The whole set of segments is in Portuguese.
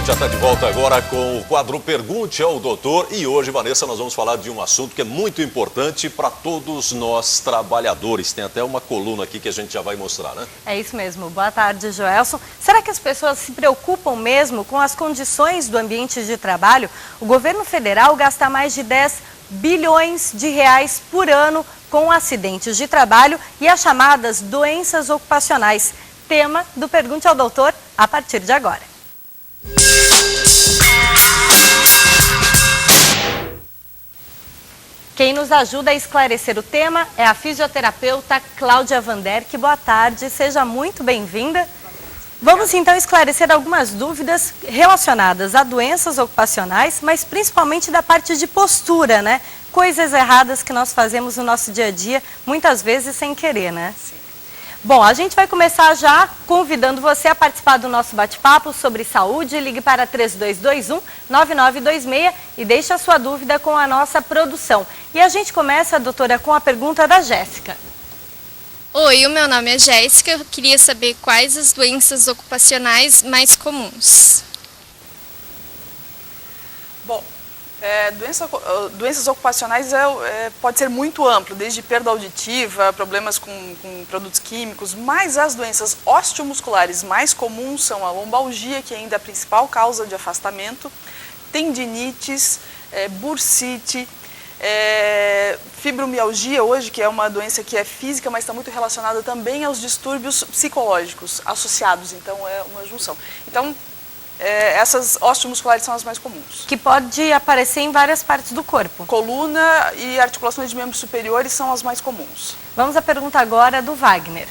gente já está de volta agora com o quadro Pergunte ao Doutor. E hoje, Vanessa, nós vamos falar de um assunto que é muito importante para todos nós trabalhadores. Tem até uma coluna aqui que a gente já vai mostrar, né? É isso mesmo. Boa tarde, Joelson. Será que as pessoas se preocupam mesmo com as condições do ambiente de trabalho? O governo federal gasta mais de 10 bilhões de reais por ano com acidentes de trabalho e as chamadas doenças ocupacionais. Tema do Pergunte ao Doutor a partir de agora. Quem nos ajuda a esclarecer o tema é a fisioterapeuta Cláudia Vanderck. Boa tarde, seja muito bem-vinda. Vamos então esclarecer algumas dúvidas relacionadas a doenças ocupacionais, mas principalmente da parte de postura, né? Coisas erradas que nós fazemos no nosso dia a dia, muitas vezes sem querer, né? Sim. Bom, a gente vai começar já convidando você a participar do nosso bate-papo sobre saúde. Ligue para 3221-9926 e deixe a sua dúvida com a nossa produção. E a gente começa, doutora, com a pergunta da Jéssica. Oi, o meu nome é Jéssica. Eu queria saber quais as doenças ocupacionais mais comuns. Bom, doenças ocupacionais pode ser muito amplo, desde perda auditiva, problemas com produtos químicos, mas as doenças osteomusculares mais comuns são a lombalgia, que ainda é a principal causa de afastamento, tendinites, bursite, fibromialgia hoje, que é uma doença que é física, mas está muito relacionada também aos distúrbios psicológicos associados, então é uma junção. Então, essas osteomusculares são as mais comuns. Que pode aparecer em várias partes do corpo. Coluna e articulações de membros superiores são as mais comuns. Vamos à pergunta agora do Wagner.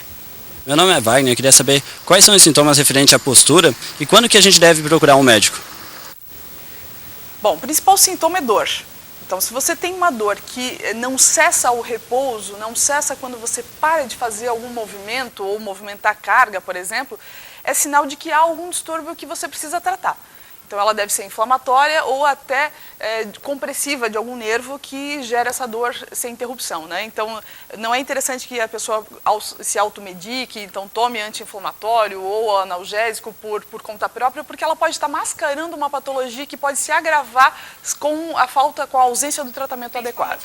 Meu nome é Wagner, eu queria saber quais são os sintomas referentes à postura e quando que a gente deve procurar um médico? Bom, o principal sintoma é dor. Então, se você tem uma dor que não cessa ao repouso, não cessa quando você para de fazer algum movimento ou movimentar a carga, por exemplo, é sinal de que há algum distúrbio que você precisa tratar. Então, ela deve ser inflamatória ou até compressiva de algum nervo que gera essa dor sem interrupção, né? Então, não é interessante que a pessoa se automedique, então tome anti-inflamatório ou analgésico por conta própria, porque ela pode estar mascarando uma patologia que pode se agravar com a ausência do tratamento adequado.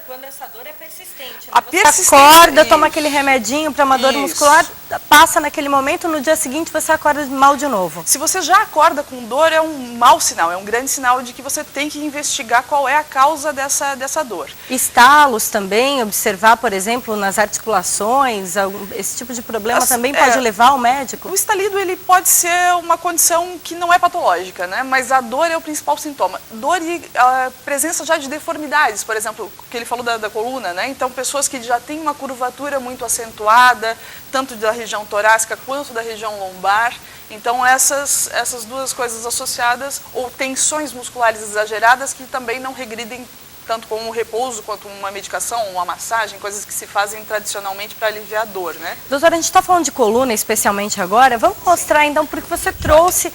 Quando essa dor é persistente. A persistência, acorda, toma aquele remedinho para uma dor muscular, passa naquele momento, no dia seguinte você acorda mal de novo. Se você já acorda com dor, é um mau sinal, é um grande sinal de que você tem que investigar qual é a causa dessa dor. Estalos também, observar, por exemplo, nas articulações, esse tipo de problema também pode levar ao médico? O estalido, ele pode ser uma condição que não é patológica, né? Mas a dor é o principal sintoma. Dor e a presença já de deformidades, por exemplo, que ele falou da coluna, né? Então, pessoas que já têm uma curvatura muito acentuada, tanto da região torácica quanto da região lombar. Então, essas duas coisas associadas, ou tensões musculares exageradas que também não regridem tanto com o repouso quanto uma medicação, uma massagem, coisas que se fazem tradicionalmente para aliviar a dor, né? Doutora, a gente está falando de coluna especialmente agora. Vamos mostrar então, porque você trouxe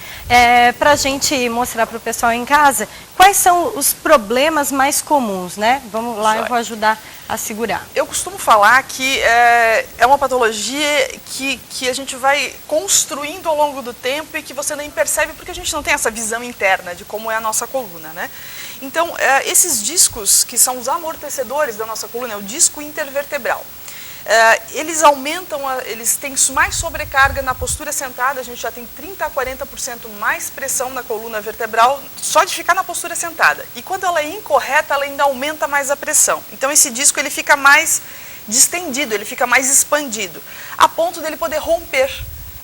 para a gente mostrar para o pessoal em casa, quais são os problemas mais comuns, né? Vamos lá, eu vou ajudar a segurar. Eu costumo falar que é uma patologia que a gente vai construindo ao longo do tempo e que você nem percebe porque a gente não tem essa visão interna de como é a nossa coluna, né? Então, esses discos, que são os amortecedores da nossa coluna, é o disco intervertebral. Eles aumentam, eles têm mais sobrecarga na postura sentada, a gente já tem 30% a 40% mais pressão na coluna vertebral só de ficar na postura sentada. E quando ela é incorreta, ela ainda aumenta mais a pressão. Então, esse disco ele fica mais distendido, ele fica mais expandido, a ponto dele poder romper.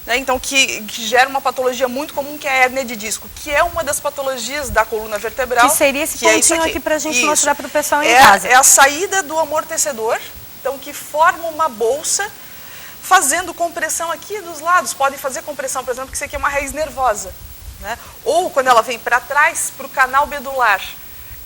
Né? Então, que gera uma patologia muito comum, que é a hérnia de disco, que é uma das patologias da coluna vertebral. Que seria esse pontinho aqui para a gente mostrar para o pessoal em casa. É a saída do amortecedor, então, que forma uma bolsa, fazendo compressão aqui dos lados. Podem fazer compressão, por exemplo, que isso aqui é uma raiz nervosa. Né? Ou, quando ela vem para trás, para o canal medular.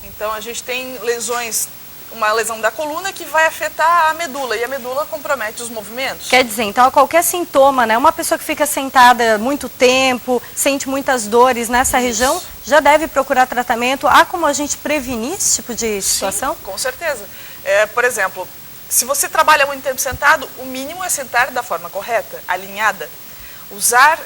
Então, a gente tem lesões, uma lesão da coluna que vai afetar a medula, e a medula compromete os movimentos. Quer dizer, então, qualquer sintoma, né? Uma pessoa que fica sentada muito tempo, sente muitas dores nessa região, já deve procurar tratamento. Há como a gente prevenir esse tipo de situação? Sim, com certeza. Por exemplo, se você trabalha muito tempo sentado, o mínimo é sentar da forma correta, alinhada. Usar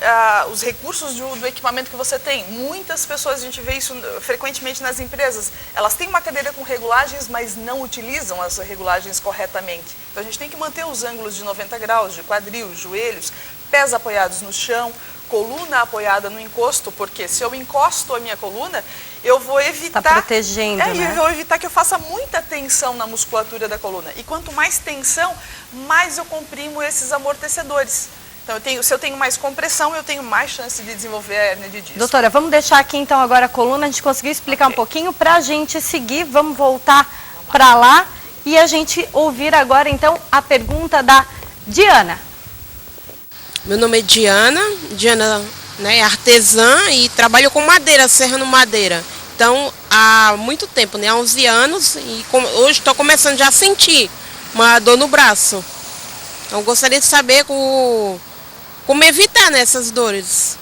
os recursos do equipamento que você tem. Muitas pessoas, a gente vê isso frequentemente nas empresas, elas têm uma cadeira com regulagens, mas não utilizam as regulagens corretamente. Então a gente tem que manter os ângulos de 90 graus, de quadril, joelhos, pés apoiados no chão, coluna apoiada no encosto, porque se eu encosto a minha coluna, eu vou evitar... Está protegendo, né? Eu vou evitar que eu faça muita tensão na musculatura da coluna. E quanto mais tensão, mais eu comprimo esses amortecedores. Então, se eu tenho mais compressão, eu tenho mais chance de desenvolver a hérnia de disco. Doutora, vamos deixar aqui então agora a coluna, a gente conseguiu explicar um pouquinho para a gente seguir, vamos voltar para lá e a gente ouvir agora então a pergunta da Diana. Meu nome é Diana, né, é artesã e trabalho com madeira, serrando madeira. Então, há muito tempo, né, há 11 anos, e hoje estou começando já a sentir uma dor no braço. Então, gostaria de saber como evitar, né, essas dores.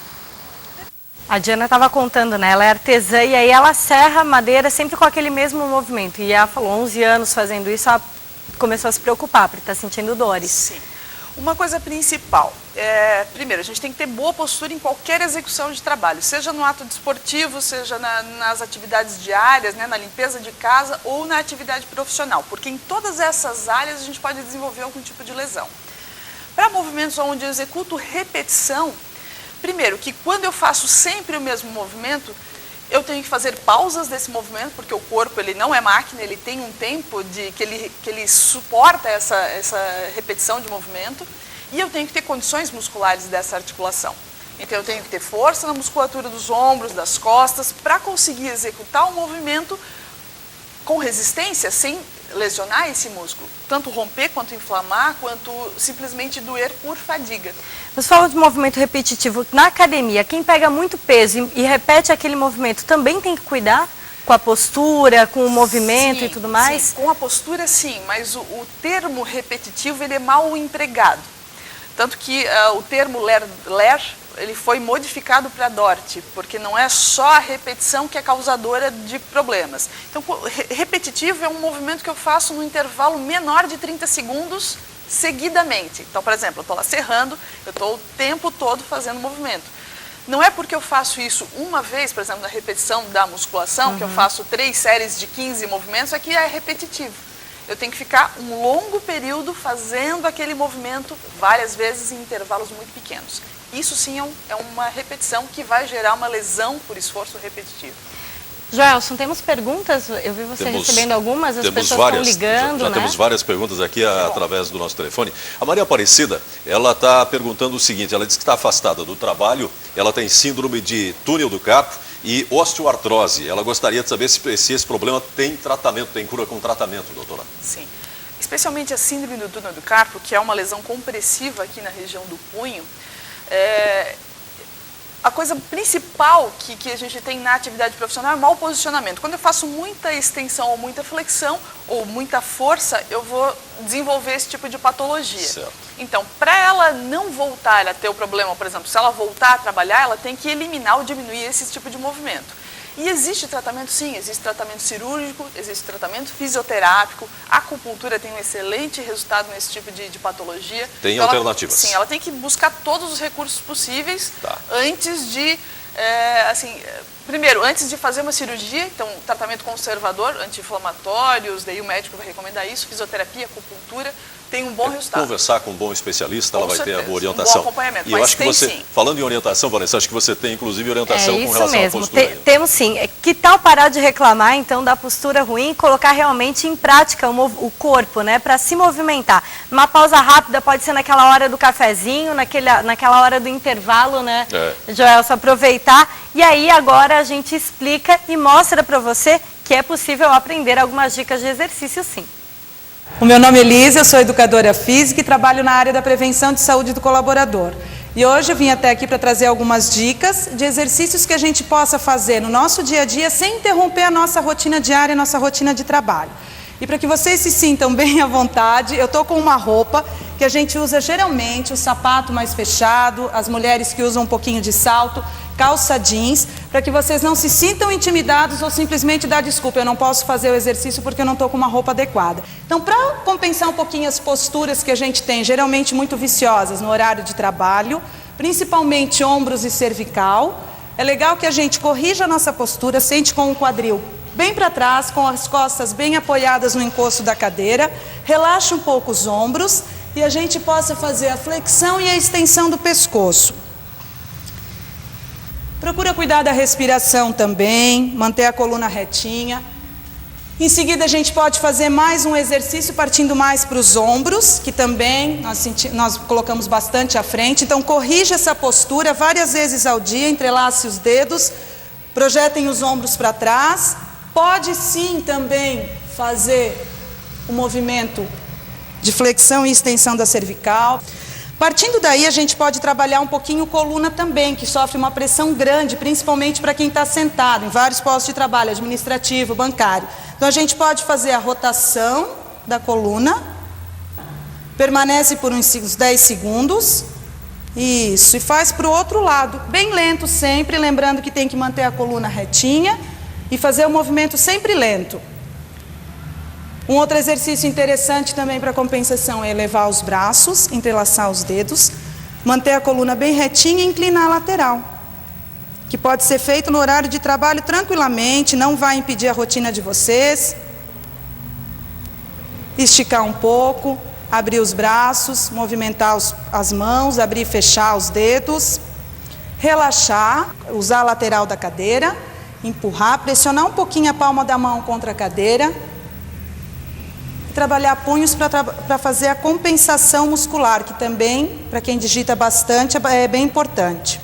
A Diana estava contando, né? Ela é artesã e aí ela serra madeira sempre com aquele mesmo movimento. E ela falou, 11 anos fazendo isso, ela começou a se preocupar, porque está sentindo dores. Sim. Uma coisa principal, primeiro, a gente tem que ter boa postura em qualquer execução de trabalho, seja no ato desportivo, seja nas atividades diárias, né, na limpeza de casa ou na atividade profissional, porque em todas essas áreas a gente pode desenvolver algum tipo de lesão. Para movimentos onde eu executo repetição, primeiro, que quando eu faço sempre o mesmo movimento, eu tenho que fazer pausas desse movimento, porque o corpo ele não é máquina, ele tem um tempo que ele suporta essa repetição de movimento, e eu tenho que ter condições musculares dessa articulação. Então eu tenho que ter força na musculatura dos ombros, das costas, para conseguir executar o movimento com resistência, sem lesionar esse músculo. Tanto romper, quanto inflamar, quanto simplesmente doer por fadiga. Você falou de movimento repetitivo. Na academia, quem pega muito peso e repete aquele movimento também tem que cuidar com a postura, com o movimento sim, e tudo mais? Sim, com a postura sim, mas o termo repetitivo ele é mal empregado. Tanto que o termo LER ele foi modificado para DORT, porque não é só a repetição que é causadora de problemas. Então, repetitivo é um movimento que eu faço num intervalo menor de 30 segundos seguidamente. Então, por exemplo, eu estou lá serrando, eu estou o tempo todo fazendo movimento. Não é porque eu faço isso uma vez, por exemplo, na repetição da musculação, que eu faço 3 séries de 15 movimentos, aqui é repetitivo. Eu tenho que ficar um longo período fazendo aquele movimento várias vezes em intervalos muito pequenos. Isso sim é uma repetição que vai gerar uma lesão por esforço repetitivo. Joelson, temos perguntas? Eu vi você recebendo algumas, as pessoas estão ligando, já né? temos várias perguntas aqui através do nosso telefone. A Maria Aparecida, ela está perguntando o seguinte, ela diz que está afastada do trabalho, ela tem síndrome de túnel do carpo e osteoartrose. Ela gostaria de saber se esse problema tem tratamento, tem cura com tratamento, doutora. Sim. Especialmente a síndrome do túnel do carpo, que é uma lesão compressiva aqui na região do punho, a coisa principal que a gente tem na atividade profissional é mau posicionamento. Quando eu faço muita extensão ou muita flexão ou muita força, eu vou desenvolver esse tipo de patologia. Certo. Então, para ela não voltar a ter o problema, por exemplo, se ela voltar a trabalhar, ela tem que eliminar ou diminuir esse tipo de movimento. E existe tratamento sim, existe tratamento cirúrgico, existe tratamento fisioterápico, a acupuntura tem um excelente resultado nesse tipo de patologia. Tem então alternativas. Sim, ela tem que buscar todos os recursos possíveis antes de, primeiro, antes de fazer uma cirurgia, então tratamento conservador, anti-inflamatórios, daí o médico vai recomendar isso, fisioterapia, acupuntura, tem um bom resultado. Conversar com um bom especialista, ela vai ter a boa um orientação. bom acompanhamento, e eu mas acho que tem você, sim. falando em orientação, Vanessa, acho que você tem inclusive orientação com relação à postura. Temos sim. Que tal parar de reclamar então da postura ruim e colocar realmente em prática o corpo, né, para se movimentar? Uma pausa rápida pode ser naquela hora do cafezinho, naquela hora do intervalo, né, Joelson, aproveitar. E aí agora a gente explica e mostra para você que é possível aprender algumas dicas de exercício sim. O meu nome é Elisa, eu sou educadora física e trabalho na área da prevenção de saúde do colaborador. E hoje eu vim até aqui para trazer algumas dicas de exercícios que a gente possa fazer no nosso dia a dia sem interromper a nossa rotina diária, a nossa rotina de trabalho. E para que vocês se sintam bem à vontade, eu estou com uma roupa que a gente usa geralmente, o sapato mais fechado, as mulheres que usam um pouquinho de salto, calça jeans, para que vocês não se sintam intimidados ou simplesmente dar desculpa, eu não posso fazer o exercício porque eu não estou com uma roupa adequada. Então, para compensar um pouquinho as posturas que a gente tem, geralmente muito viciosas no horário de trabalho, principalmente ombros e cervical. É legal que a gente corrija a nossa postura, sente com o quadril bem para trás, com as costas bem apoiadas no encosto da cadeira, relaxa um pouco os ombros e a gente possa fazer a flexão e a extensão do pescoço. Procura cuidar da respiração também, manter a coluna retinha. Em seguida a gente pode fazer mais um exercício partindo mais para os ombros, que também nós colocamos bastante à frente. Então corrija essa postura várias vezes ao dia, entrelace os dedos, projetem os ombros para trás. Pode sim também fazer o movimento de flexão e extensão da cervical. Partindo daí, a gente pode trabalhar um pouquinho coluna também, que sofre uma pressão grande, principalmente para quem está sentado em vários postos de trabalho, administrativo, bancário. Então, a gente pode fazer a rotação da coluna, permanece por uns 10 segundos, isso, e faz para o outro lado, bem lento sempre, lembrando que tem que manter a coluna retinha e fazer o movimento sempre lento. Um outro exercício interessante também para compensação é elevar os braços, entrelaçar os dedos, manter a coluna bem retinha e inclinar a lateral, que pode ser feito no horário de trabalho tranquilamente, não vai impedir a rotina de vocês. Esticar um pouco, abrir os braços, movimentar as mãos, abrir e fechar os dedos, relaxar, usar a lateral da cadeira, empurrar, pressionar um pouquinho a palma da mão contra a cadeira, trabalhar punhos para fazer a compensação muscular, que também, para quem digita bastante, é bem importante.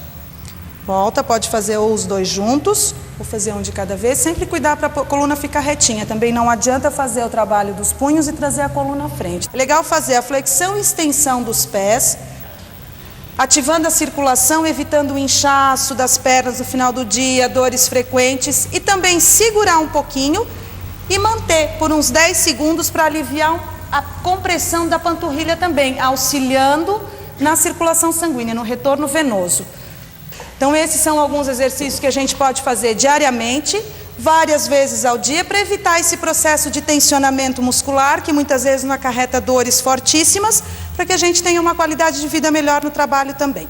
Volta, pode fazer ou os dois juntos, ou fazer um de cada vez, sempre cuidar para a coluna ficar retinha. Também não adianta fazer o trabalho dos punhos e trazer a coluna à frente. É legal fazer a flexão e extensão dos pés, ativando a circulação, evitando o inchaço das pernas no final do dia, dores frequentes, e também segurar um pouquinho e manter por uns 10 segundos para aliviar a compressão da panturrilha também, auxiliando na circulação sanguínea, no retorno venoso. Então esses são alguns exercícios que a gente pode fazer diariamente, várias vezes ao dia, para evitar esse processo de tensionamento muscular, que muitas vezes não acarreta dores fortíssimas, para que a gente tenha uma qualidade de vida melhor no trabalho também.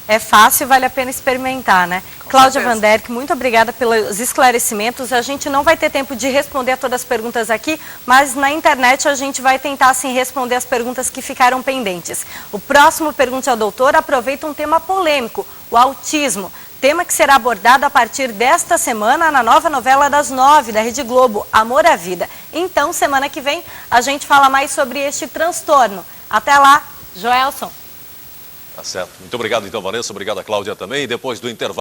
É fácil, vale a pena experimentar, né? Cláudia Vanderck, muito obrigada pelos esclarecimentos. A gente não vai ter tempo de responder a todas as perguntas aqui, mas na internet a gente vai tentar, assim, responder as perguntas que ficaram pendentes. O próximo Pergunte ao Doutor aproveita um tema polêmico, o autismo. Tema que será abordado a partir desta semana na nova novela das 9 da Rede Globo, Amor à Vida. Então, semana que vem, a gente fala mais sobre este transtorno. Até lá, Joelson. Tá certo. Muito obrigado, então, Vanessa. Obrigado a Cláudia também. E depois do intervalo.